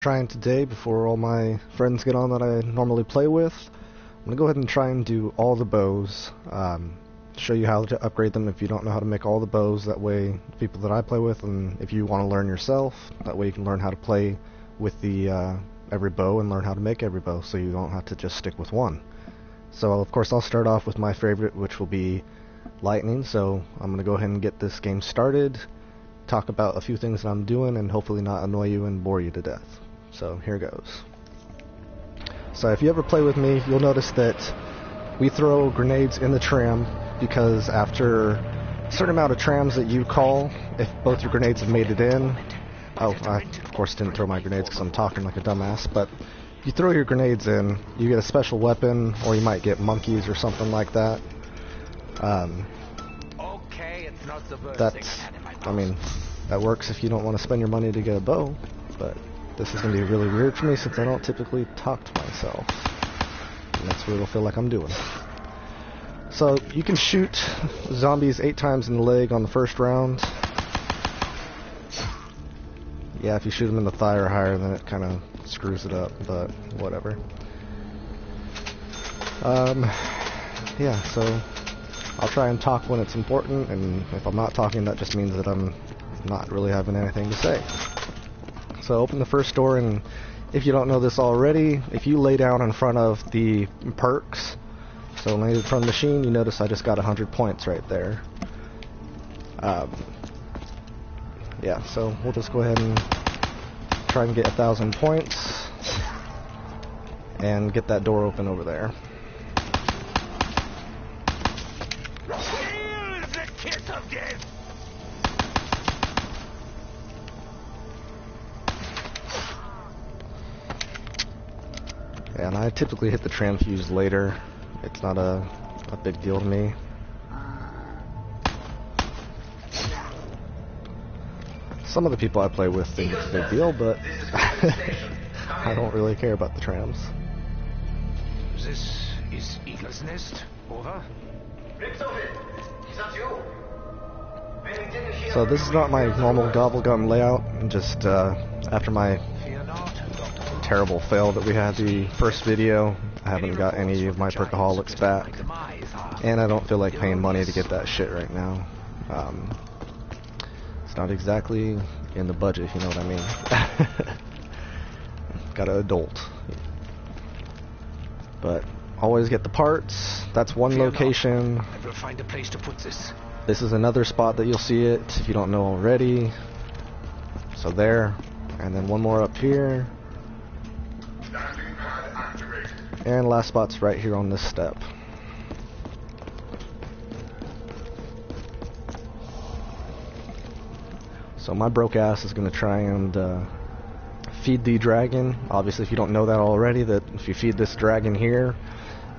Trying today before all my friends get on that I normally play with. I'm going to go ahead and try and do all the bows. Show you how to upgrade them if you don't know how to make all the bows. That way, the people that I play with, and if you want to learn yourself, that way you can learn how to play with the every bow and learn how to make every bow, so you don't have to just stick with one. So of course I'll start off with my favorite, which will be lightning. So I'm going to go ahead and get this game started, talk about a few things that I'm doing, and hopefully not annoy you and bore you to death. So here goes. So if you ever play with me, you'll notice that we throw grenades in the tram, because after a certain amount of trams that you call, if both your grenades have made it in... Oh, I of course didn't throw my grenades because I'm talking like a dumbass, but you throw your grenades in, you get a special weapon, or you might get monkeys or something like that. I mean, that works if you don't want to spend your money to get a bow, but this is going to be really weird for me since I don't typically talk to myself. And that's what it'll feel like I'm doing. So, you can shoot zombies 8 times in the leg on the first round. Yeah, if you shoot them in the thigh or higher, then it kind of screws it up, but whatever. Yeah, so I'll try and talk when it's important, and if I'm not talking, that just means that I'm not really having anything to say. So open the first door, and if you don't know this already, if you lay down in front of the perks, so lay in front of the machine, you notice I just got 100 points right there. Yeah, so we'll just go ahead and try and get 1,000 points and get that door open over there. And I typically hit the tram fuse later. It's not a big deal to me. Some of the people I play with think it's a big deal, but I don't really care about the trams. This is Eagle's Nest. Over. So this is not my normal gobble gun layout. Just after my terrible fail that we had the first video, I haven't got any of my perkaholics back, and I don't feel like paying money to get that shit right now. It's not exactly in the budget, if you know what I mean. Got an adult. But always get the parts. That's one location. I will find a place to put this. This is another spot that you'll see it if you don't know already. So there, and then one more up here. And last spot's right here on this step. So my broke ass is going to try and feed the dragon. Obviously, if you don't know that already, that if you feed this dragon here,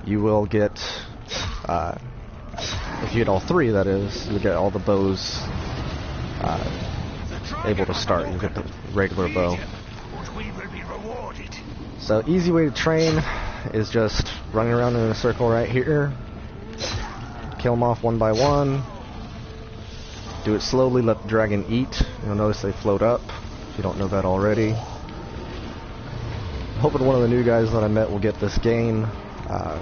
you will get, if you get all 3, that is, you'll get all the bows able to start. You'll get the regular bow. So easy way to train is just running around in a circle right here. Kill them off one by one. Do it slowly, let the dragon eat. You'll notice they float up, if you don't know that already. I'm hoping one of the new guys that I met will get this game. I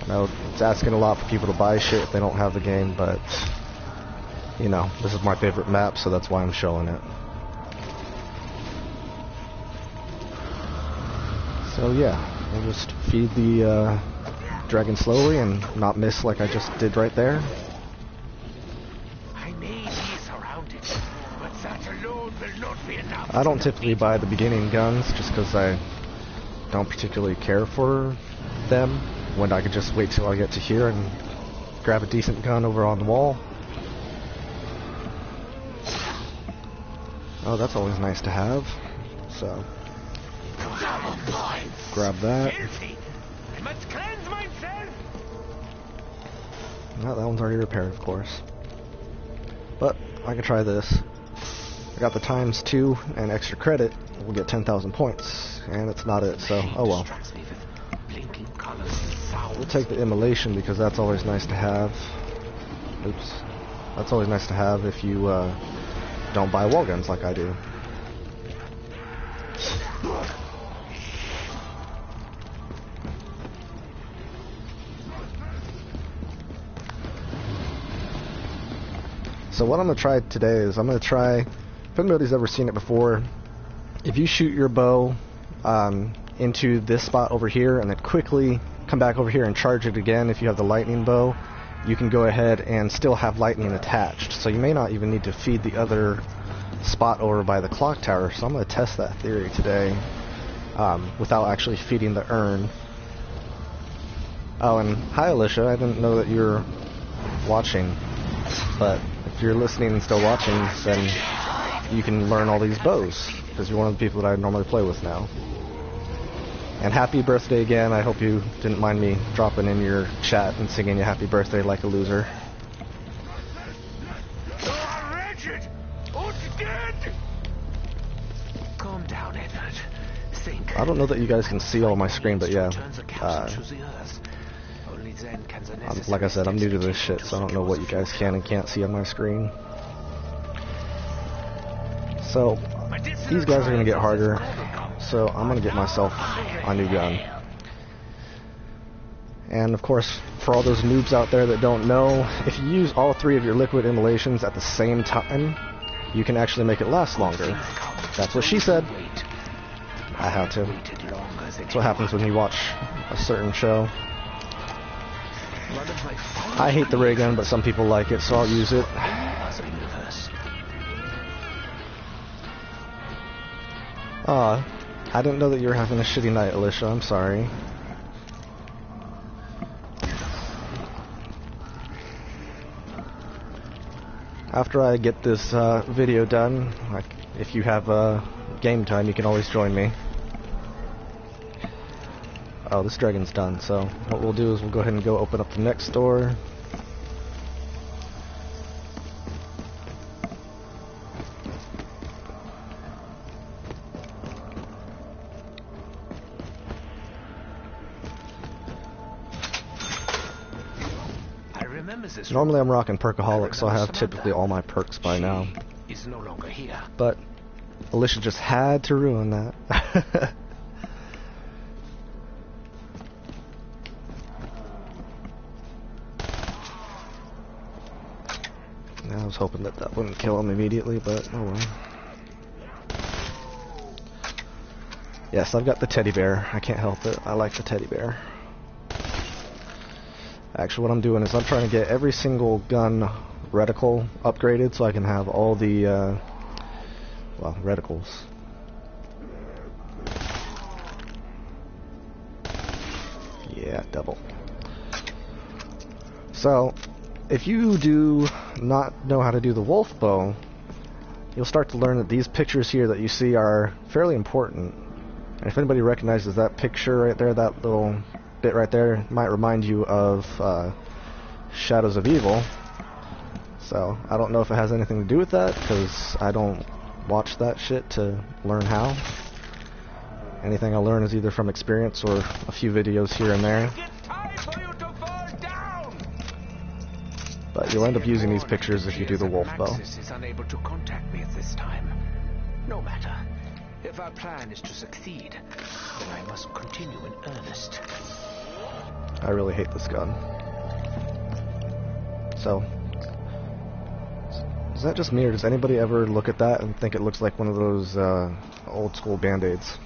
know it's asking a lot for people to buy shit if they don't have the game, but, you know, this is my favorite map, so that's why I'm showing it. So yeah, we'll just feed the dragon slowly and not miss like I just did right there. I don't typically buy the beginning guns just because I don't particularly care for them, when I could just wait till I get to here and grab a decent gun over on the wall. Oh, that's always nice to have. So grab that. No, that one's already repaired, of course. But I can try this. I got the ×2 and extra credit. We'll get 10,000 points, and it's not it. So oh well. We'll take the immolation because that's always nice to have. Oops. That's always nice to have if you don't buy wall guns like I do. So what I'm going to try today is I'm going to try, if anybody's ever seen it before, if you shoot your bow into this spot over here and then quickly come back over here and charge it again, if you have the lightning bow, you can go ahead and still have lightning attached. So you may not even need to feed the other spot over by the clock tower. So I'm going to test that theory today without actually feeding the urn. Oh, and hi Alicia, I didn't know that you were watching, but if you're listening and still watching, then you can learn all these bows, because you're one of the people that I normally play with now. And happy birthday again. I hope you didn't mind me dropping in your chat and singing you happy birthday like a loser. Calm down, Edward. Think. I don't know that you guys can see all my screen, but yeah. Like I said, I'm new to this shit, so I don't know what you guys can and can't see on my screen. So, these guys are going to get harder, so I'm going to get myself a new gun. And of course, for all those noobs out there that don't know, if you use all three of your liquid immolations at the same time, you can actually make it last longer. That's what she said. I had to. That's what happens when you watch a certain show. I hate the ray gun, but some people like it, so I'll use it. I didn't know that you were having a shitty night, Alicia. I'm sorry. After I get this video done, if you have game time, you can always join me. Oh, this dragon's done, so what we'll do is we'll go ahead and go open up the next door. Normally I'm rocking Perkaholic, so I have typically all my perks by now. But Alicia just had to ruin that. I was hoping that that wouldn't kill him immediately, but oh well. Yes, I've got the teddy bear. I can't help it. I like the teddy bear. Actually, what I'm doing is I'm trying to get every single gun reticle upgraded so I can have all the, well, reticles. Yeah, double. So, if you do not know how to do the wolf bow, you'll start to learn that these pictures here that you see are fairly important. And if anybody recognizes that picture right there, that little bit right there, might remind you of Shadows of Evil. So, I don't know if it has anything to do with that, because I don't watch that shit to learn how. Anything I learn is either from experience or a few videos here and there. But you'll end up using these pictures if you do the wolf bow. Is unable to contact me at this time. No matter. If our plan is to succeed, then I must continue in earnest. I really hate this gun. So, is that just me, or does anybody ever look at that and think it looks like one of those old school band-aids?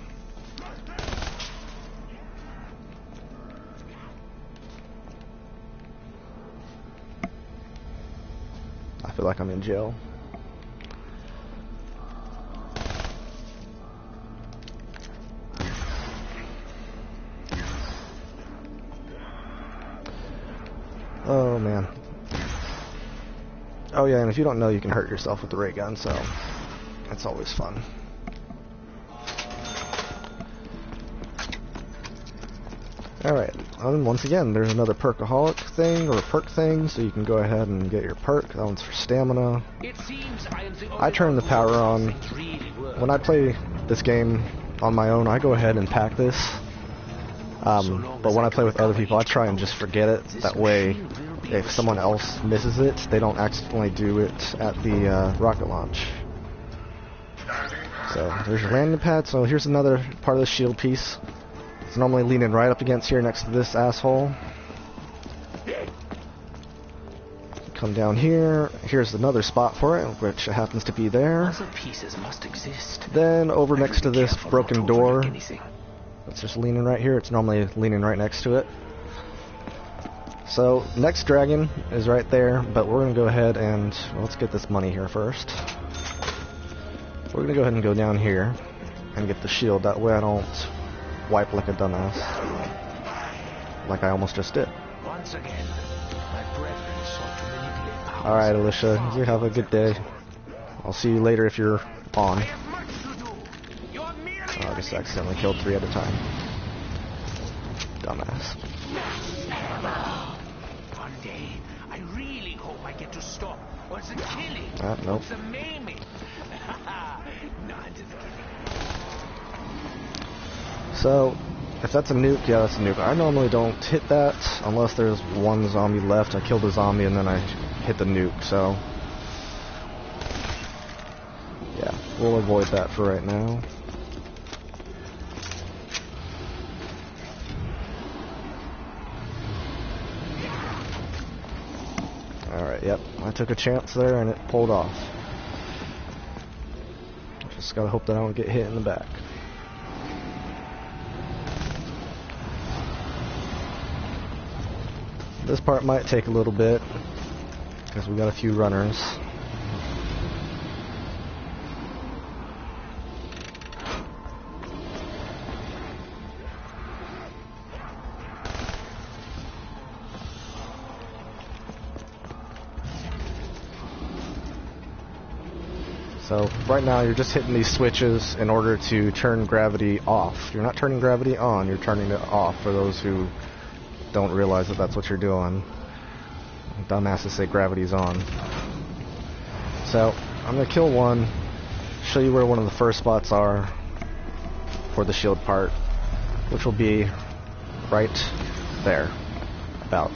I feel like I'm in jail. Oh man. Oh yeah, and if you don't know, you can hurt yourself with the ray gun, so that's always fun. Alright, and once again, there's another perkaholic thing, or a perk thing, so you can go ahead and get your perk. That one's for stamina. I turn the power on. When I play this game on my own, I go ahead and pack this. But when I play with other people, I try and just forget it. That way, if someone else misses it, they don't accidentally do it at the rocket launch. So there's your landing pad. So here's another part of the shield piece. It's normally leaning right up against here next to this asshole. Come down here. Here's another spot for it, which happens to be there. Other pieces must exist. Then over next to this broken door. It's just leaning right here. It's normally leaning right next to it. So next dragon is right there, but we're going to go ahead and let's get this money here first. We're going to go ahead and go down here and get the shield. That way I don't wipe like a dumbass, like I almost just did. Once again, my brethren sought to manipulate powers. All right, Alicia, you have a good day. I'll see you later if you're on. Oh, I just accidentally killed 3 at a time. Dumbass. One day, I really hope I get to stop what's the killing, Nope. what's the maiming. No, I'm just kidding. So, if that's a nuke, yeah, that's a nuke. I normally don't hit that unless there's one zombie left. I kill the zombie and then I hit the nuke, so yeah, we'll avoid that for right now. Alright, yep, I took a chance there and it pulled off. Just gotta hope that I don't get hit in the back. This part might take a little bit because we got a few runners. So right now you're just hitting these switches in order to turn gravity off. You're not turning gravity on, you're turning it off for those who don't realize that that's what you're doing. Dumbasses say gravity's on. So I'm gonna kill one, show you where one of the first spots are for the shield part, which will be right there, about.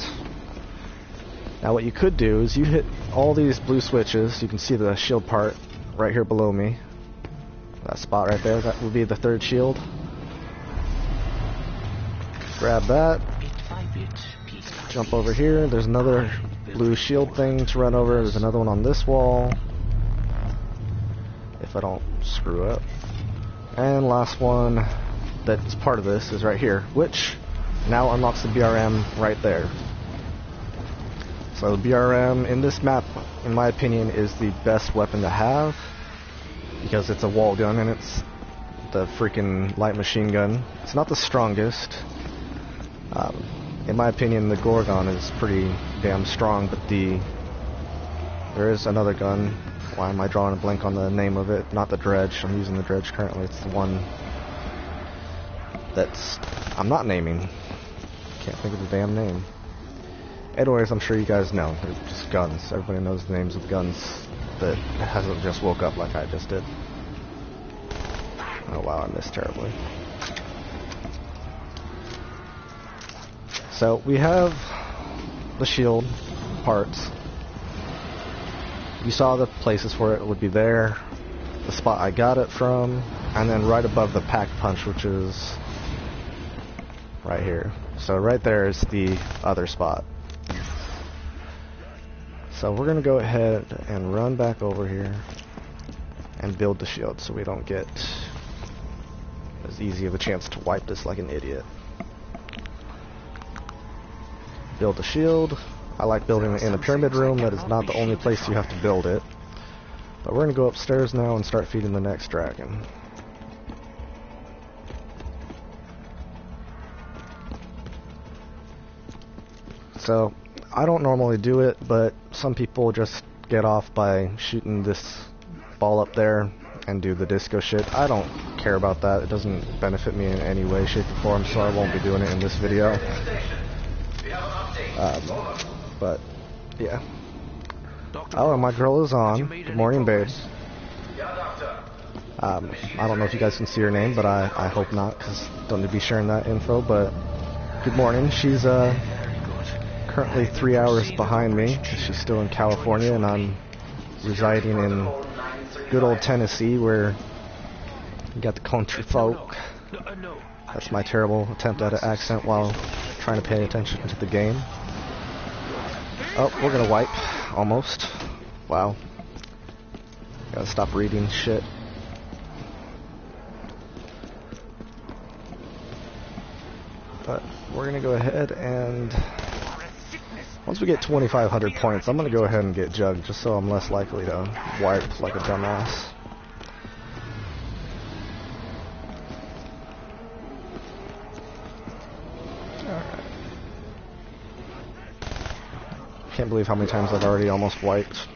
Now what you could do is you hit all these blue switches. You can see the shield part right here below me. That spot right there, that will be the third shield. Grab that. Jump over here. There's another blue shield thing to run over. There's another one on this wall, if I don't screw up. And last one that's part of this is right here, which now unlocks the BRM right there. So the BRM in this map, in my opinion, is the best weapon to have because it's a wall gun and it's the freaking light machine gun. It's not the strongest. In my opinion, the Gorgon is pretty damn strong, but there is another gun. Why am I drawing a blank on the name of it? Not the Dredge. I'm using the Dredge currently. It's the one that's I'm not naming. Can't think of the damn name. Anyways, I'm sure you guys know. They're just guns. Everybody knows the names of guns that hasn't just woke up like I just did. Oh wow, I missed terribly. So we have the shield parts. You saw the places for it would be there, the spot I got it from, and then right above the pack punch, which is right here. So right there is the other spot. So we're gonna go ahead and run back over here and build the shield so we don't get as easy of a chance to wipe this like an idiot. Build the shield. I like building it in a pyramid room. That is not the only place you have to build it. But we're going to go upstairs now and start feeding the next dragon. So, I don't normally do it, but some people just get off by shooting this ball up there and do the disco shit. I don't care about that. It doesn't benefit me in any way, shape, or form, so I won't be doing it in this video. But yeah. Oh, and my girl is on. Good morning, babe. I don't know if you guys can see her name, but I hope not, because don't need to be sharing that info. But good morning. She's currently 3 hours behind me, because she's still in California, and I'm residing in good old Tennessee, where You got the country folk. No. That's my terrible attempt at an accent while trying to pay attention to the game. Oh, we're gonna wipe. Almost. Wow. Gotta stop reading shit. But we're gonna go ahead and once we get 2,500 points, I'm gonna go ahead and get jugged just so I'm less likely to wipe like a dumbass. Alright. Can't believe how many times I've already almost wiped.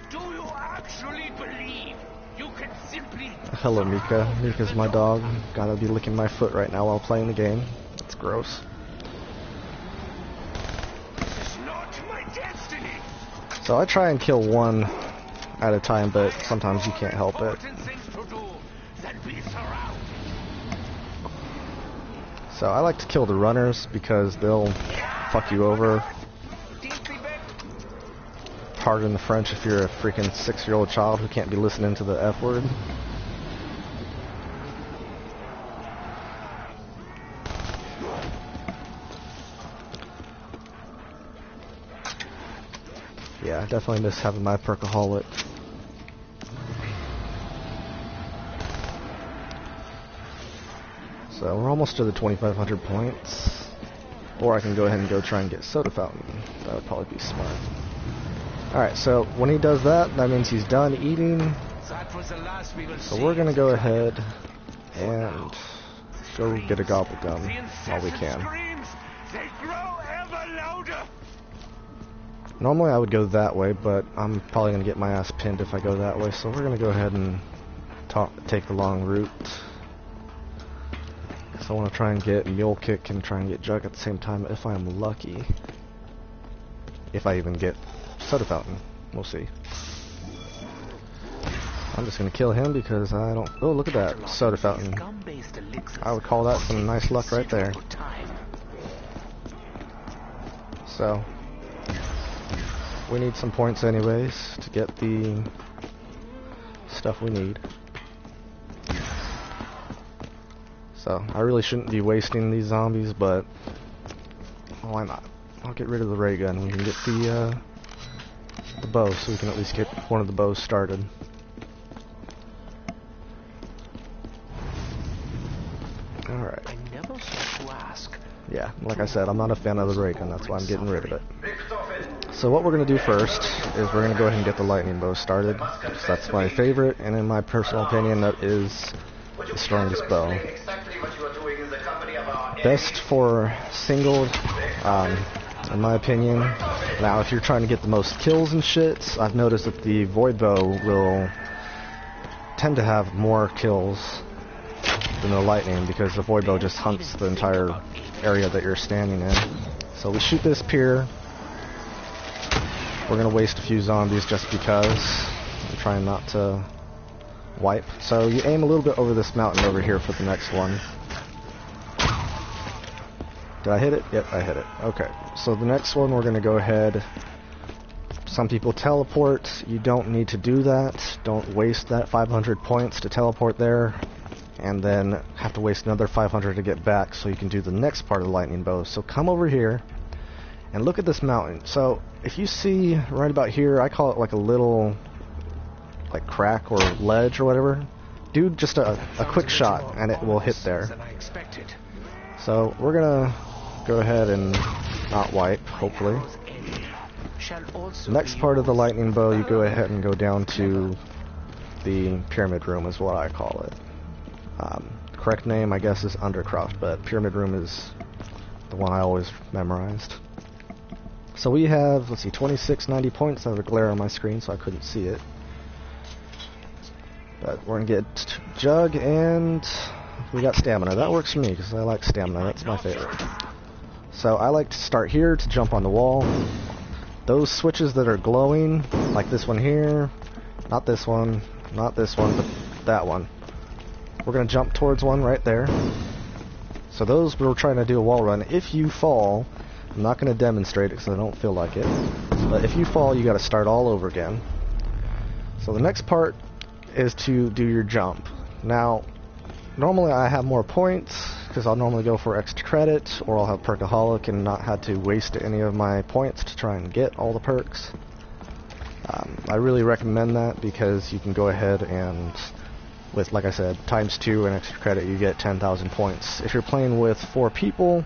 Do you actually believe you can simply... Hello, Mika. Mika's my dog. Gotta be licking my foot right now while playing the game. It's gross. This is not my destiny. So I try and kill one at a time, but sometimes you can't help it. So I like to kill the runners because they'll fuck you over. Pardon the French if you're a freaking 6-year-old child who can't be listening to the F word. Yeah, I definitely miss having my perkaholic. So we're almost to the 2,500 points. Or I can go ahead and go try and get soda fountain. That would probably be smart. Alright, so when he does that, that means he's done eating. So we're gonna go ahead and go get a gobble gum while we can. Normally I would go that way, but I'm probably gonna get my ass pinned if I go that way, so we're gonna go ahead and take the long route. So I want to try and get Mule Kick and try and get Jug at the same time if I'm lucky. If I even get Soda Fountain. We'll see. I'm just going to kill him because I don't... Oh, look at that. Soda Fountain. I would call that some nice luck right there. So, we need some points anyways to get the stuff we need. So, I really shouldn't be wasting these zombies, but why not? I'll get rid of the ray gun. We can get the bow, so we can at least get one of the bows started. Alright. Yeah, like I said, I'm not a fan of the ray gun, that's why I'm getting rid of it. So what we're going to do first is we're going to go ahead and get the lightning bow started. That's my favorite, and in my personal opinion, that is the strongest bow. Best for single, in my opinion. Now, if you're trying to get the most kills and shit, I've noticed that the void bow will tend to have more kills than the lightning because the void bow just hunts the entire area that you're standing in. So we shoot this pier. We're gonna waste a few zombies just because. I'm trying not to wipe. So you aim a little bit over this mountain over here for the next one. Did I hit it? Yep, I hit it. Okay, so the next one we're going to go ahead. Some people teleport. You don't need to do that. Don't waste that 500 points to teleport there. And then have to waste another 500 to get back so you can do the next part of the lightning bow. So come over here and look at this mountain. So if you see right about here, I call it like a little like crack or ledge or whatever. Do just a quick shot and it will hit there. So we're going to go ahead and not wipe, hopefully. Next part of the lightning bow, you go ahead and go down to the pyramid room is what I call it. Correct name, I guess, is Undercroft, but pyramid room is the one I always memorized. So we have, let's see, 2690 points. I have a glare on my screen, so I couldn't see it. But we're going to get Jug, and we got stamina. That works for me, because I like stamina. That's my favorite. So I like to start here to jump on the wall. Those switches that are glowing, like this one here, not this one, not this one, but that one. We're going to jump towards one right there. So those, we're trying to do a wall run. If you fall, I'm not going to demonstrate it because I don't feel like it, but if you fall, you got to start all over again. So the next part is to do your jump. Now, normally I have more points, because I'll normally go for extra credit, or I'll have Perkaholic and not had to waste any of my points to try and get all the perks. I really recommend that, because you can go ahead and, with, like I said, ×2 and extra credit, you get 10,000 points. If you're playing with 4 people,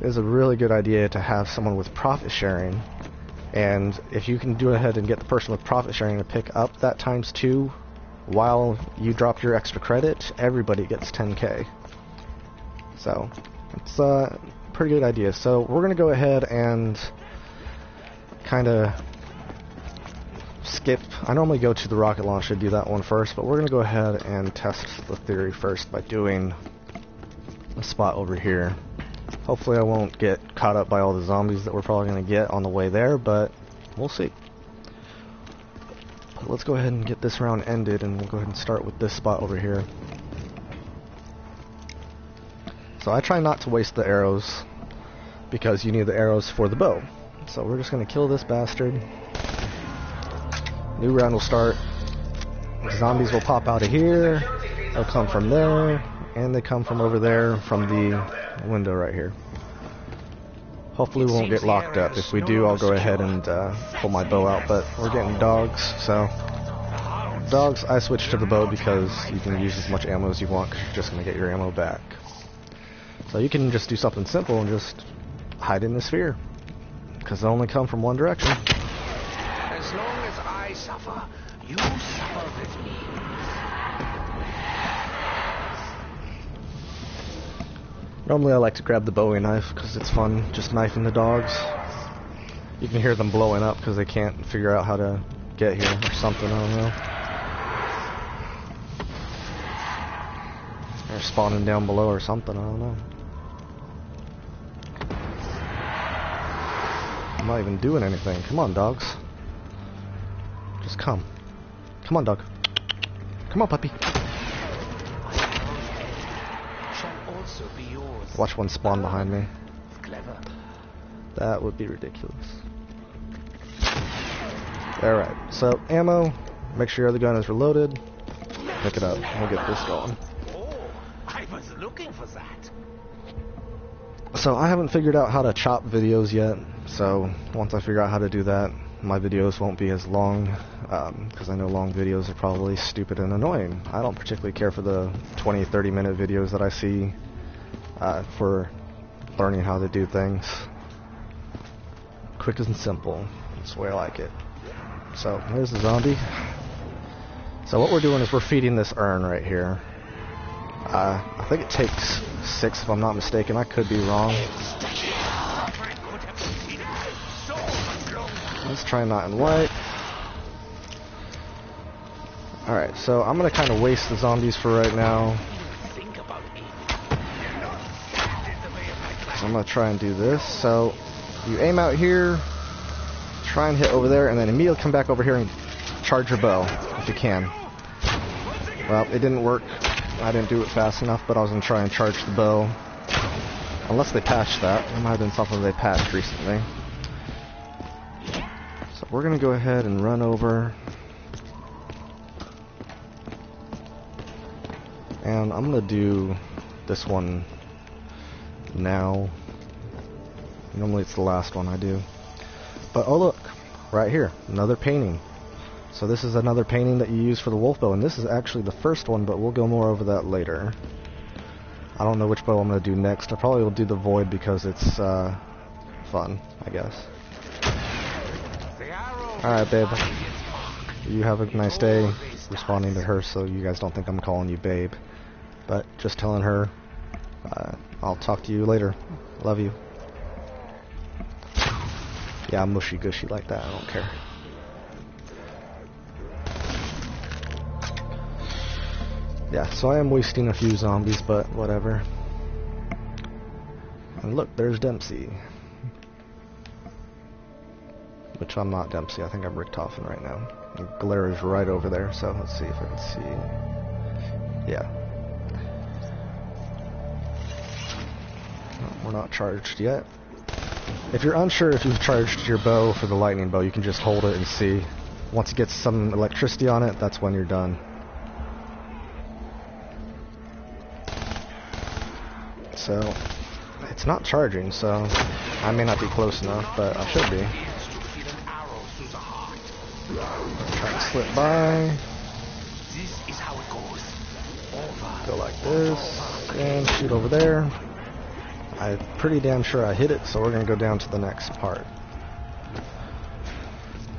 it is a really good idea to have someone with profit sharing. And if you can go ahead and get the person with profit sharing to pick up that ×2 while you drop your extra credit, everybody gets 10k. So it's a pretty good idea. So we're gonna go ahead and kind of skip. I normally go to the rocket launch to do that one first, but we're gonna go ahead and test the theory first by doing a spot over here. Hopefully I won't get caught up by all the zombies that we're probably gonna get on the way there, but we'll see. But let's go ahead and get this round ended, and we'll go ahead and start with this spot over here. So I try not to waste the arrows, because you need the arrows for the bow. So we're just going to kill this bastard. New round will start. The zombies will pop out of here. They'll come from there, and they come from over there from the window right here. Hopefully we won't get locked up. If we do, I'll go ahead and pull my bow out, but we're getting dogs, so... Dogs, I switched to the bow because you can use as much ammo as you want, because you're just going to get your ammo back. So you can just do something simple and just hide in the sphere, because they only come from one direction. As long as I suffer, you suffer with me. Normally I like to grab the Bowie knife because it's fun just knifing the dogs. You can hear them blowing up because they can't figure out how to get here or something, I don't know. They're spawning down below or something, I don't know. I'm not even doing anything. Come on, dogs. Just come. Come on, dog. Come on, puppy. Watch one spawn behind me. Clever. That would be ridiculous. Alright, so ammo. Make sure your other gun is reloaded. Pick it up. We'll get this going. Oh, I was looking for that. So I haven't figured out how to chop videos yet. So once I figure out how to do that, my videos won't be as long, because I know long videos are probably stupid and annoying. I don't particularly care for the 20-30 minute videos that I see for learning how to do things. Quick and simple. That's the way I like it. So there's the zombie. So what we're doing is we're feeding this urn right here. I think it takes 6 if I'm not mistaken. I could be wrong. Let's try not in white. Alright, so I'm going to kind of waste the zombies for right now. So I'm going to try and do this. So you aim out here, try and hit over there, and then immediately come back over here and charge your bow, if you can. Well, it didn't work. I didn't do it fast enough, but I was going to try and charge the bow. Unless they patched that. It might have been something they patched recently. So we're going to go ahead and run over. And I'm going to do this one now. Normally it's the last one I do. But oh look, right here, another painting. So this is another painting that you use for the wolf bow, and this is actually the first one, but we'll go more over that later. I don't know which bow I'm going to do next. I probably will do the void because it's fun, I guess. Alright, babe. You have a nice day. Responding to her so you guys don't think I'm calling you babe. But just telling her, I'll talk to you later. Love you. Yeah, I'm mushy gushy like that. I don't care. Yeah, so I am wasting a few zombies, but whatever. And look, there's Dempsey. Which I'm not Dempsey, I think I'm Richtofen right now. And Glare is right over there, so let's see if I can see. Yeah. We're not charged yet. If you're unsure if you've charged your bow for the lightning bow, you can just hold it and see. Once it gets some electricity on it, that's when you're done. so it's not charging, so I may not be close enough, but I should be. Try to slip by. Go like this, and shoot over there. I'm pretty damn sure I hit it, so we're going to go down to the next part.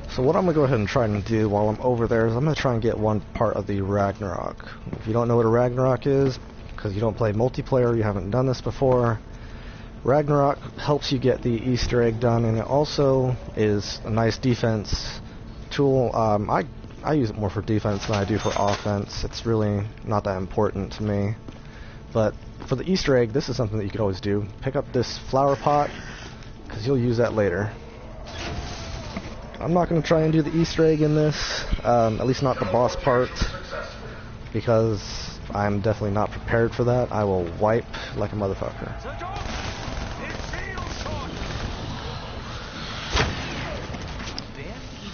So what I'm going to go ahead and try and do while I'm over there is I'm going to try and get one part of the Ragnarok. If you don't know what a Ragnarok is, because you don't play multiplayer, you haven't done this before, Ragnarok helps you get the Easter egg done, and it also is a nice defense tool. I use it more for defense than I do for offense. It's really not that important to me. But for the Easter egg, this is something that you could always do. Pick up this flower pot, because you'll use that later. I'm not going to try and do the Easter egg in this, at least not the boss part, because I'm definitely not prepared for that. I will wipe like a motherfucker.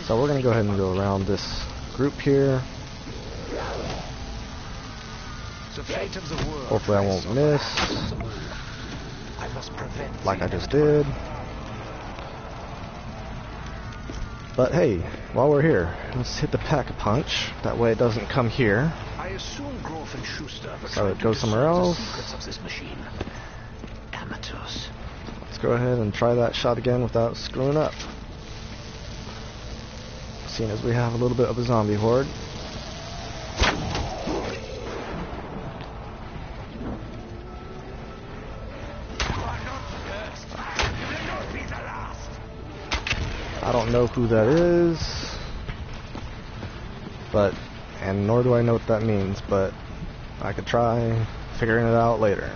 So we're going to go ahead and go around this group here. Hopefully I won't miss, like I just did. But hey, while we're here, let's hit the pack-a-punch. That way it doesn't come here. So it goes somewhere else. Let's go ahead and try that shot again without screwing up. Seeing as we have a little bit of a zombie horde. I don't know who that is, and nor do I know what that means, but I could try figuring it out later.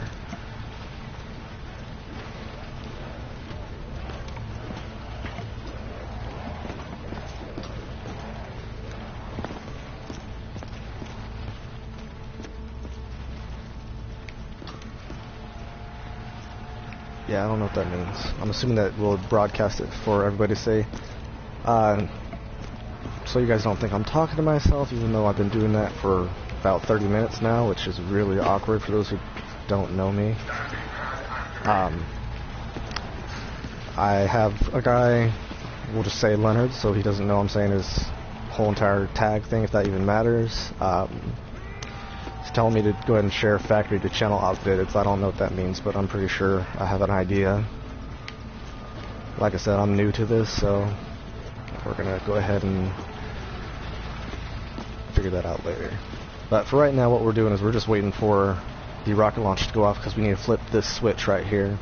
Yeah, I don't know what that means. I'm assuming that we'll broadcast it for everybody to see. So you guys don't think I'm talking to myself, even though I've been doing that for about 30 minutes now, which is really awkward for those who don't know me. I have a guy, we'll just say Leonard, so he doesn't know I'm saying his whole entire tag thing, if that even matters. He's telling me to go ahead and share factory to channel outfitted, so I don't know what that means, but I'm pretty sure I have an idea. Like I said, I'm new to this, so we're gonna go ahead and figure that out later. But for right now, what we're doing is we're just waiting for the rocket launch to go off, because we need to flip this switch right here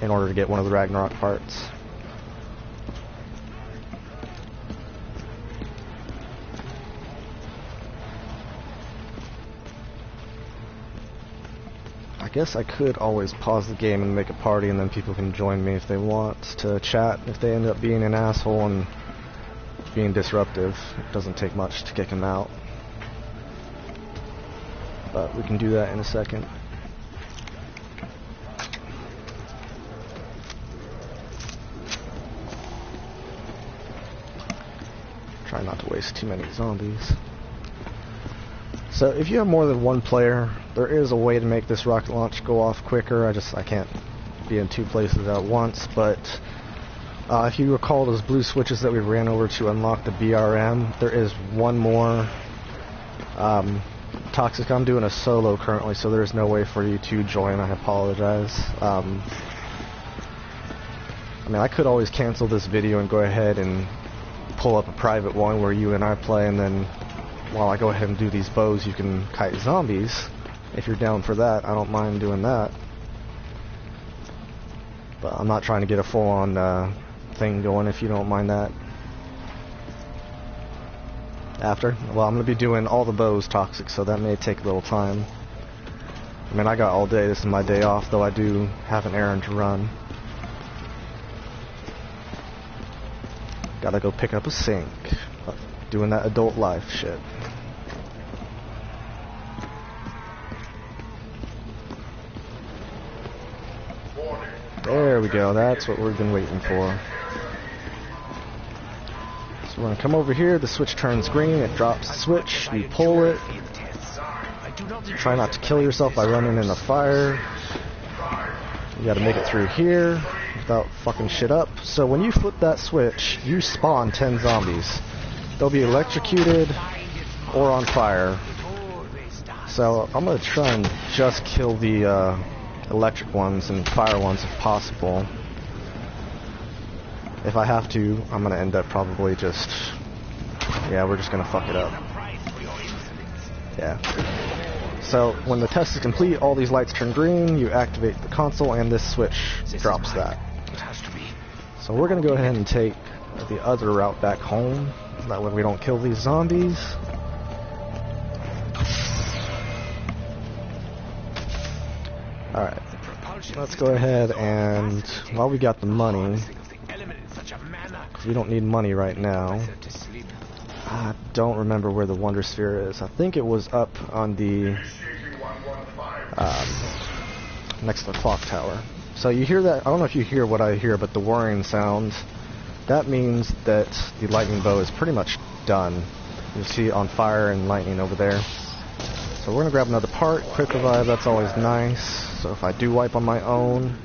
in order to get one of the Ragnarok parts. I guess I could always pause the game and make a party, and then people can join me if they want to chat. If they end up being an asshole and being disruptive, it doesn't take much to kick them out. But we can do that in a second. Try not to waste too many zombies. So if you have more than one player, there is a way to make this rocket launch go off quicker. I can't be in two places at once, but if you recall those blue switches that we ran over to unlock the BRM, there is one more toxic. I'm doing a solo currently, so there's no way for you to join. I apologize. I mean, I could always cancel this video and go ahead and pull up a private one where you and I play, and then while I go ahead and do these bows, you can kite zombies. If you're down for that, I don't mind doing that. But I'm not trying to get a full-on thing going, if you don't mind that. After? Well, I'm going to be doing all the bows toxic, so that may take a little time. I mean, I got all day. This is my day off, though I do have an errand to run. Gotta go pick up a sink. Doing that adult life shit. There we go, that's what we've been waiting for. So we're gonna come over here, the switch turns green, it drops the switch, you pull it. Try not to kill yourself by running in the fire. You gotta make it through here without fucking shit up. So when you flip that switch, you spawn 10 zombies. They'll be electrocuted or on fire. So I'm gonna try and just kill the electric ones and fire ones if possible. If I have to, I'm gonna end up probably just... yeah, we're just gonna fuck it up. Yeah. So when the test is complete, all these lights turn green, you activate the console, and this switch drops that. So we're gonna go ahead and take the other route back home. That way we don't kill these zombies. Alright. Let's go ahead and, while we got the money, because we don't need money right now. I don't remember where the Wonder Sphere is. I think it was up on the next to the clock tower. So you hear that? I don't know if you hear what I hear, but the whirring sound. That means that the lightning bow is pretty much done. You see it on fire and lightning over there. So we're gonna grab another part. Quick revive. That's always nice. So if I do wipe on my own.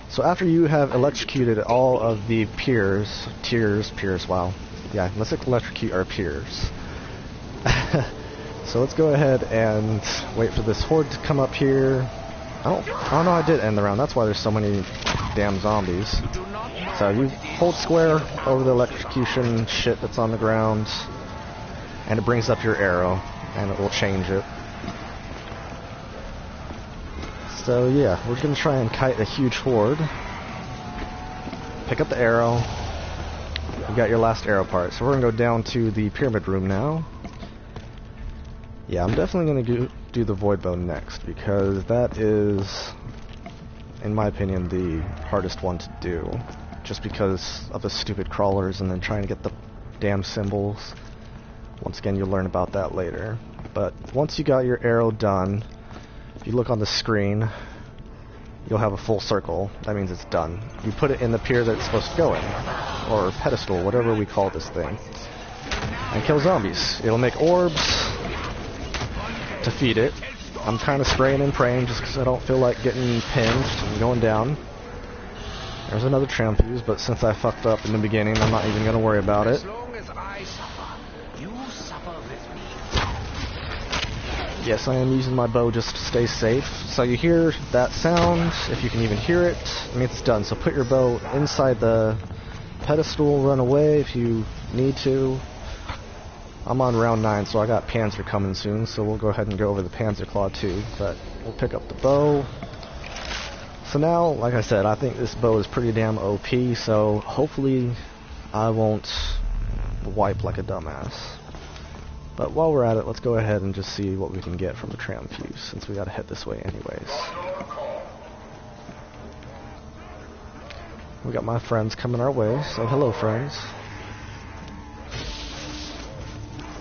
So after you have electrocuted all of the peers, wow. Yeah, let's electrocute our peers. So let's go ahead and wait for this horde to come up here. Oh no, I did end the round. That's why there's so many damn zombies. So you hold square over the electrocution shit that's on the ground, and it brings up your arrow, and it will change it. So yeah, we're gonna try and kite a huge horde. Pick up the arrow. You got your last arrow part. So we're gonna go down to the pyramid room now. Yeah, I'm definitely gonna do the void bow next, because that is, in my opinion, the hardest one to do. Just because of the stupid crawlers and then trying to get the damn symbols. Once again, you'll learn about that later. But once you got your arrow done, if you look on the screen, you'll have a full circle. That means it's done. You put it in the pier that it's supposed to go in, or pedestal, whatever we call this thing, and kill zombies. It'll make orbs to feed it. I'm kind of spraying and praying just because I don't feel like getting pinned and going down. There's another tram fuse, but since I fucked up in the beginning, I'm not even going to worry about it. Yes, I am using my bow just to stay safe. So you hear that sound, if you can even hear it, I mean it's done. So put your bow inside the pedestal, run away if you need to. I'm on round 9, so I got Panzer coming soon, so we'll go ahead and go over the Panzer Claw too, but we'll pick up the bow. So now, like I said, I think this bow is pretty damn OP, so hopefully I won't wipe like a dumbass. But while we're at it, let's go ahead and just see what we can get from the tram fuse, since we gotta head this way anyways. We got my friends coming our way, so hello friends.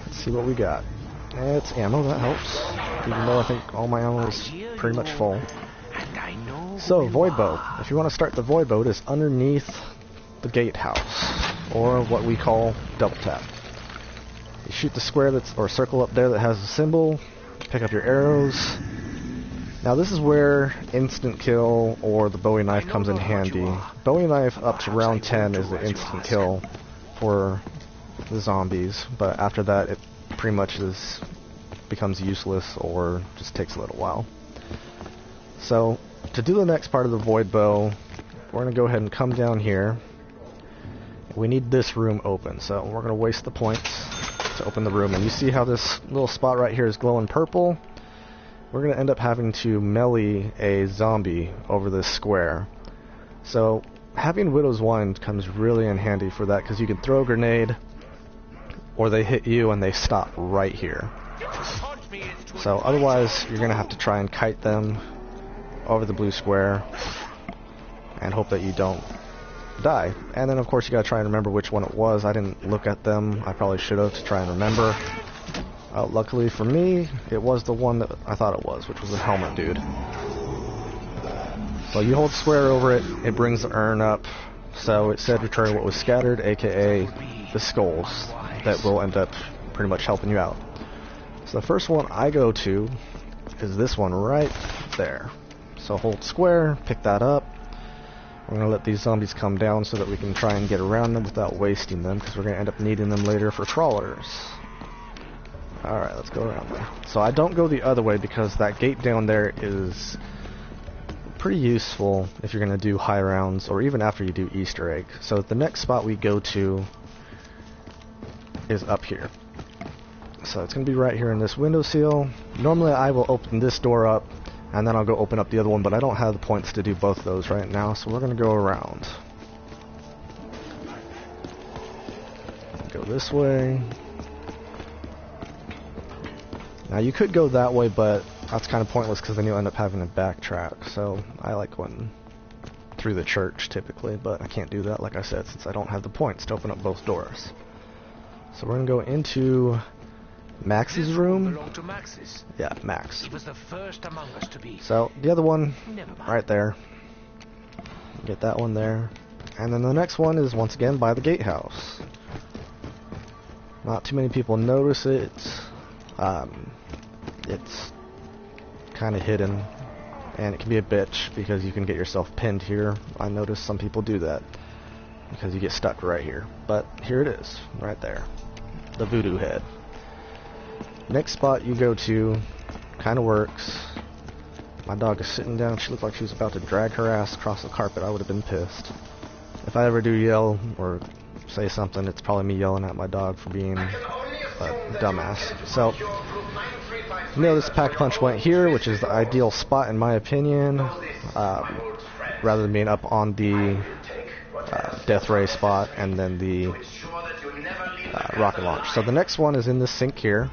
Let's see what we got. It's ammo, that helps. Even though I think all my ammo is pretty much full. So, void bow. If you want to start the void bow, it is underneath the gatehouse, or what we call double tap. You shoot the square or circle up there that has a symbol, pick up your arrows. Now this is where instant kill or the Bowie knife comes in handy. Bowie knife up to round 10 is the instant kill for the zombies, but after that it pretty much becomes useless or just takes a little while. So to do the next part of the void bow, we're going to go ahead and come down here. We need this room open, so we're going to waste the points to open the room, and you see how this little spot right here is glowing purple? We're going to end up having to melee a zombie over this square. So having Widow's Wand comes really in handy for that, because you can throw a grenade or they hit you and they stop right here. So otherwise you're going to have to try and kite them over the blue square and hope that you don't die. And then of course you gotta try and remember which one it was. I didn't look at them. I probably should have to try and remember. Luckily for me, it was the one that I thought it was, which was the helmet dude. So you hold square over it, it brings the urn up. So it said return what was scattered, aka the skulls, that will end up pretty much helping you out. So the first one I go to is this one right there. So hold square, pick that up. We're going to let these zombies come down so that we can try and get around them without wasting them, because we're going to end up needing them later for crawlers. Alright, let's go around there. So I don't go the other way because that gate down there is pretty useful if you're going to do high rounds, or even after you do Easter egg. So the next spot we go to is up here. So it's going to be right here in this windowsill. Normally I will open this door up, and then I'll go open up the other one, but I don't have the points to do both those right now, so we're going to go around. Go this way. Now you could go that way, but that's kind of pointless because then you'll end up having to backtrack. So I like going through the church typically, but I can't do that, like I said, since I don't have the points to open up both doors. So we're going to go into Max's room. Belonged to Max's. Yeah, Max. He was the first among us to be. So the other one, Never mind. right there. Get that one there. And then the next one is once again by the gatehouse. Not too many people notice it. It's kind of hidden, and it can be a bitch because you can get yourself pinned here. I notice some people do that because you get stuck right here. But here it is, right there. The voodoo head. Next spot you go to kind of works. My dog is sitting down. She looked like she was about to drag her ass across the carpet. I would have been pissed. If I ever do yell or say something, it's probably me yelling at my dog for being a dumbass. So, you notice Pack Punch went here, which is the ideal spot in my opinion, rather than being up on the Death Ray spot and then the rocket launch. So the next one is in this sink here.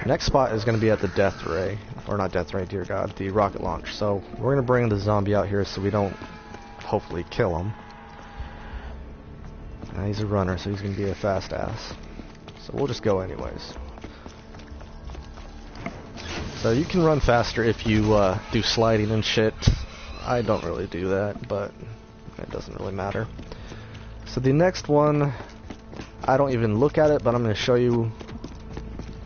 Next spot is going to be at the Death Ray, or not Death Ray, dear God, the rocket launch. So we're going to bring the zombie out here so we don't hopefully kill him. Now he's a runner, so he's going to be a fast ass. So we'll just go anyways. So you can run faster if you do sliding and shit. I don't really do that, but it doesn't really matter. So the next one, I don't even look at it, but I'm going to show you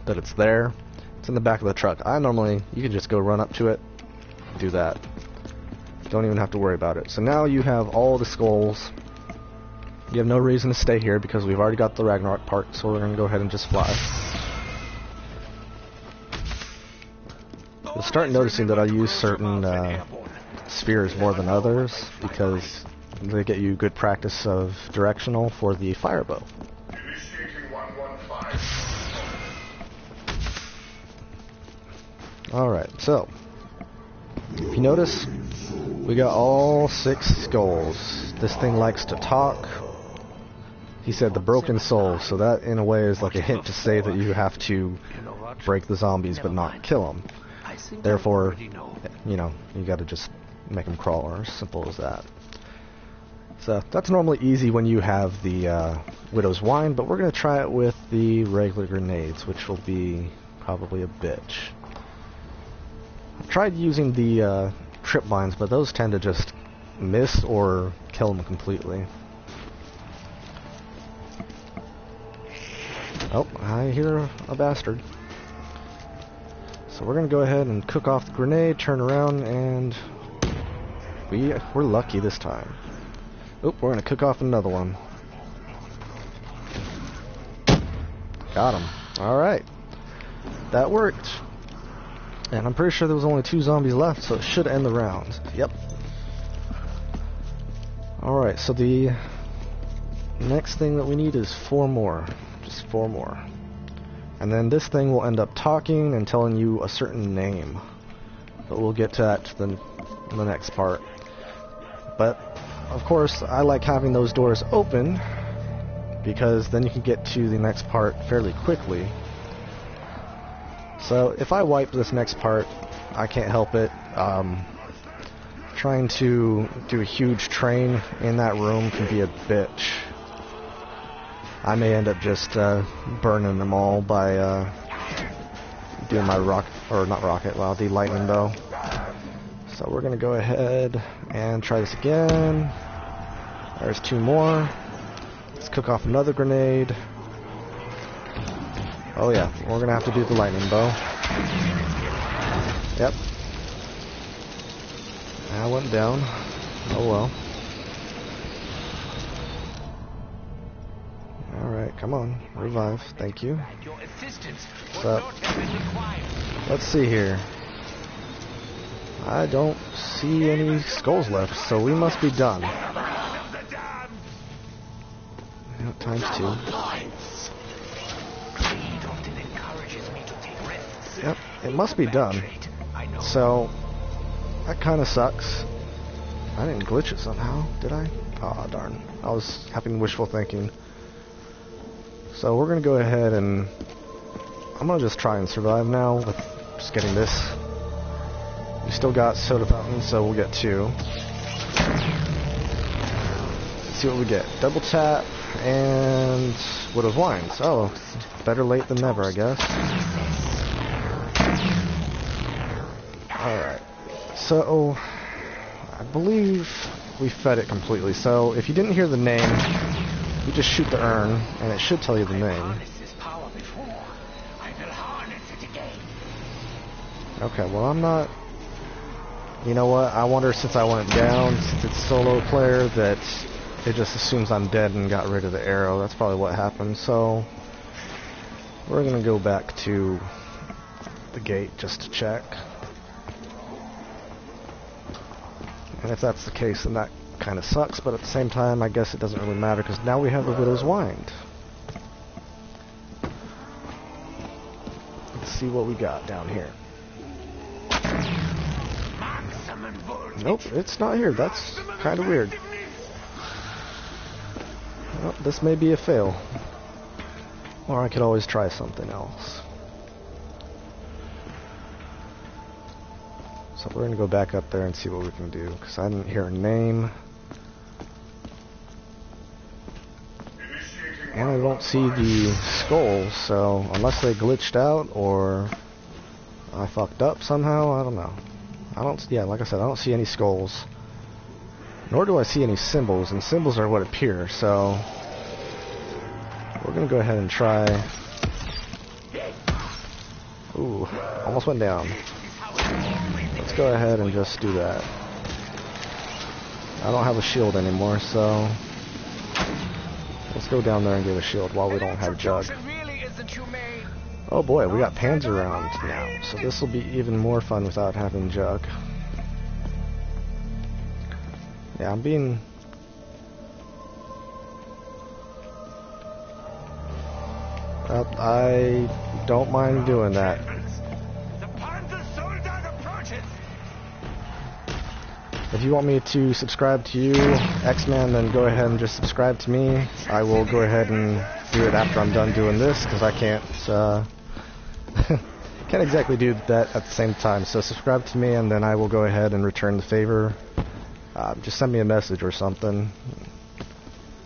that it's there. It's in the back of the truck. You can just go run up to it, do that. Don't even have to worry about it. So now you have all the skulls. You have no reason to stay here because we've already got the Ragnarok part, so we're going to go ahead and just fly. You'll start noticing that I use certain spheres more than others because they get you good practice of directional for the firebow. Alright, so if you notice, we got all 6 skulls. This thing likes to talk. He said the broken soul, so that in a way is like a hint to say that you have to break the zombies but not kill them. Therefore, you know, you gotta just make them crawl, or as simple as that. So that's normally easy when you have the Widow's Wine, but we're gonna try it with the regular grenades, which will be probably a bitch. I've tried using the trip mines, but those tend to just miss or kill them completely. Oh, I hear a bastard. So we're gonna go ahead and cook off the grenade, turn around, and we're lucky this time. Oop, we're gonna cook off another one. Got him. Alright. That worked. And I'm pretty sure there was only 2 zombies left, so it should end the round. Yep. Alright, so the next thing that we need is 4 more. Just 4 more. And then this thing will end up talking and telling you a certain name. But we'll get to that in the next part. But, of course, I like having those doors open because then you can get to the next part fairly quickly. So if I wipe this next part, I can't help it. Trying to do a huge train in that room can be a bitch. I may end up just burning them all by doing my the lightning bow. So we're gonna go ahead and try this again. There's 2 more. Let's cook off another grenade. Oh yeah, we're gonna have to do the lightning bow. Yep. I went down. Oh well. Alright, come on. Revive. Thank you. So, let's see here. I don't see any skulls left, so we must be done. Yeah, times 2. Yep, it must be done. So, that kind of sucks. I didn't glitch it somehow, did I? Aw, darn. I was having wishful thinking. So we're going to go ahead and... I'm going to just try and survive now with just getting this. We still got soda fountains, so we'll get 2. Let's see what we get. Double tap and Widow's Wines. Oh, better late than never, I guess. Alright. So, I believe we fed it completely. So, if you didn't hear the name, you just shoot the urn, and it should tell you the name. Okay, well I'm not... You know what, I wonder since I went down, since it's solo player, that it just assumes I'm dead and got rid of the arrow. That's probably what happened. So, we're gonna go back to the gate just to check. And if that's the case, then that kind of sucks, but at the same time, I guess it doesn't really matter, because now we have the Widow's Wine. Let's see what we got down here. Nope, it's not here. That's kind of weird. Well, this may be a fail. Or I could always try something else. So we're going to go back up there and see what we can do, because I didn't hear a name. And I don't see the skulls, so unless they glitched out or I fucked up somehow, I don't know. Yeah, like I said, I don't see any skulls. Nor do I see any symbols, and symbols are what appear, so we're gonna go ahead and try. Ooh, almost went down. Let's go ahead and just do that. I don't have a shield anymore, so let's go down there and get a shield while we don't have Jug. Oh boy, we got Panzer round now, so this will be even more fun without having Jug. Yeah, I'm being... I don't mind doing that. If you want me to subscribe to you, X-Man, then go ahead and just subscribe to me. I will go ahead and do it after I'm done doing this, because I can't can't exactly do that at the same time. So subscribe to me, and then I will go ahead and return the favor. Just send me a message or something,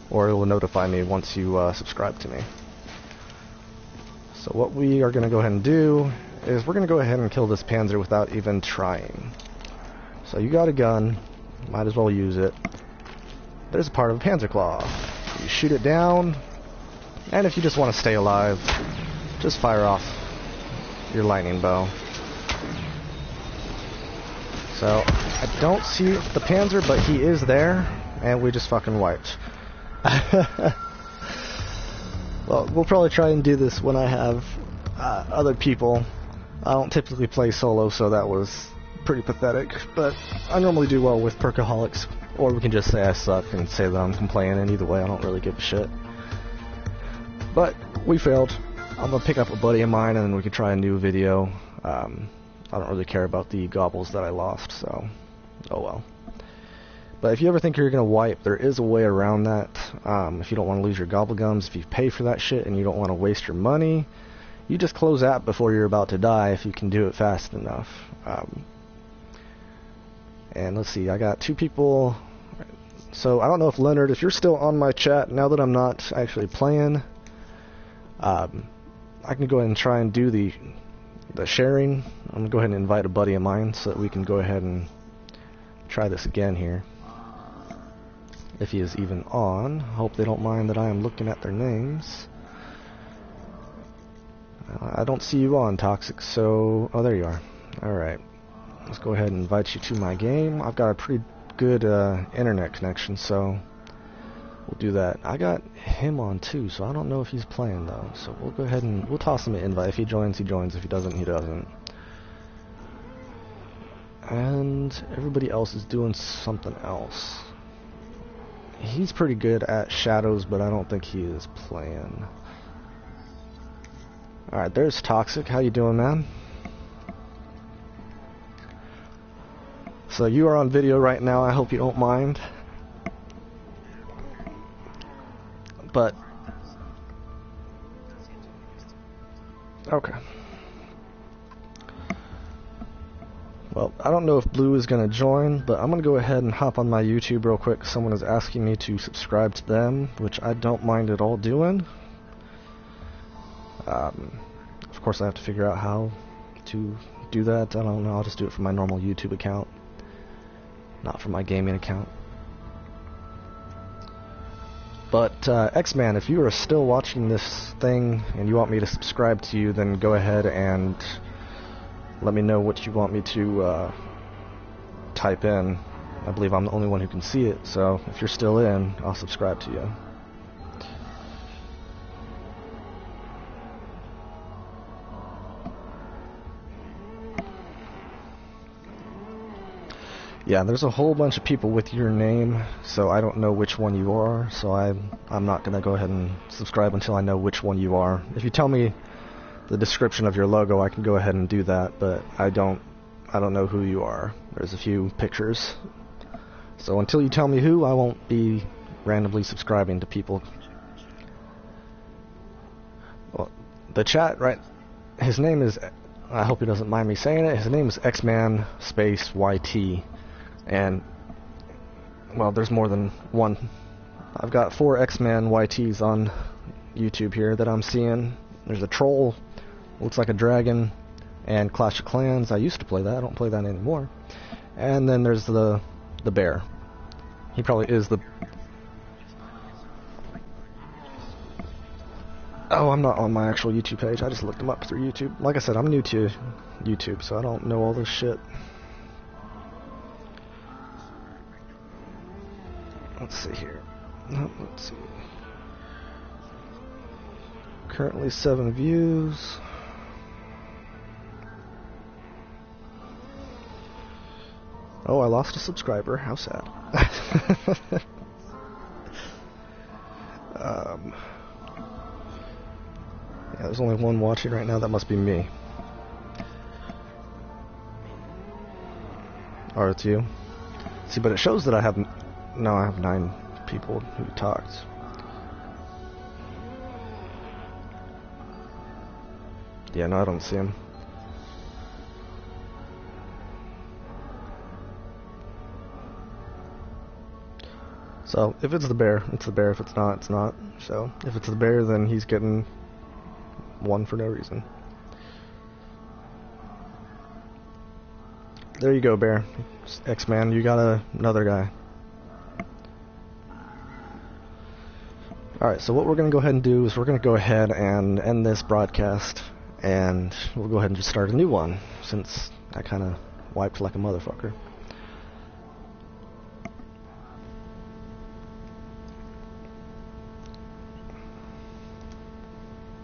or it will notify me once you subscribe to me. So what we are going to go ahead and do is we're going to go ahead and kill this Panzer without even trying. So you got a gun, might as well use it. There's a part of a Panzer Claw. You shoot it down, and if you just want to stay alive, just fire off your lightning bow. So I don't see the Panzer, but he is there, and we just fucking wiped. Well, we'll probably try and do this when I have other people. I don't typically play solo, so that was pretty pathetic, but I normally do well with perkaholics, or we can just say I suck and say that I'm complaining. Either way, I don't really give a shit. But we failed. I'm gonna pick up a buddy of mine, and then we can try a new video. I don't really care about the gobbles that I lost, so oh well. But if you ever think you're gonna wipe, there is a way around that. If you don't want to lose your gobble gums, if you pay for that shit and you don't want to waste your money, you just close app before you're about to die if you can do it fast enough. And let's see, I got 2 people. So I don't know if Leonard, if you're still on my chat now that I'm not actually playing, I can go ahead and try and do the sharing. I'm gonna go ahead and invite a buddy of mine so that we can go ahead and try this again here. If he is even on. Hope they don't mind that I am looking at their names. I don't see you on, Toxic, so... Oh, there you are. Alright. let's go ahead and invite you to my game. I've got a pretty good internet connection, so we'll do that. I got him on too, so I don't know if he's playing though. So we'll go ahead and we'll toss him an invite. If he joins, he joins. If he doesn't, he doesn't. And everybody else is doing something else. He's pretty good at shadows, but I don't think he is playing. Alright, there's Toxic. How you doing, man? So you are on video right now. I hope you don't mind. But okay. Well, I don't know if Blue is going to join, but I'm going to go ahead and hop on my YouTube real quick. Someone is asking me to subscribe to them, which I don't mind at all doing. Of course, I have to figure out how to do that. I don't know. I'll just do it from my normal YouTube account, not from my gaming account. But X-Man, if you are still watching this thing and you want me to subscribe to you, then go ahead and let me know what you want me to type in. I believe I'm the only one who can see it, so if you're still in, I'll subscribe to you. Yeah, there's a whole bunch of people with your name, so I don't know which one you are, so I'm not going to go ahead and subscribe until I know which one you are. If you tell me the description of your logo, I can go ahead and do that, but I don't know who you are. There's a few pictures. So until you tell me who, I won't be randomly subscribing to people. Well, the chat, right? His name is, I hope he doesn't mind me saying it, his name is Xman space YT. And, well, there's more than one. I've got 4 X-Man YTs on YouTube here that I'm seeing. There's a troll, looks like a dragon, and Clash of Clans. I used to play that. I don't play that anymore. And then there's the bear. He probably is the... Oh, I'm not on my actual YouTube page. I just looked him up through YouTube. Like I said, I'm new to YouTube, so I don't know all this shit. Let's see here. Let's see. Currently 7 views. Oh, I lost a subscriber. How sad. Yeah, there's only one watching right now. That must be me. Or it's you. See, but it shows that I have... No, I have 9 people who talked. Yeah, no, I don't see him. So, if it's the bear, it's the bear. If it's not, it's not. So, if it's the bear, then he's getting 1 for no reason. There you go, bear. X-Man, you got another guy. Alright, so what we're going to go ahead and do is we're going to go ahead and end this broadcast, and we'll go ahead and just start a new one, since I kind of wiped like a motherfucker.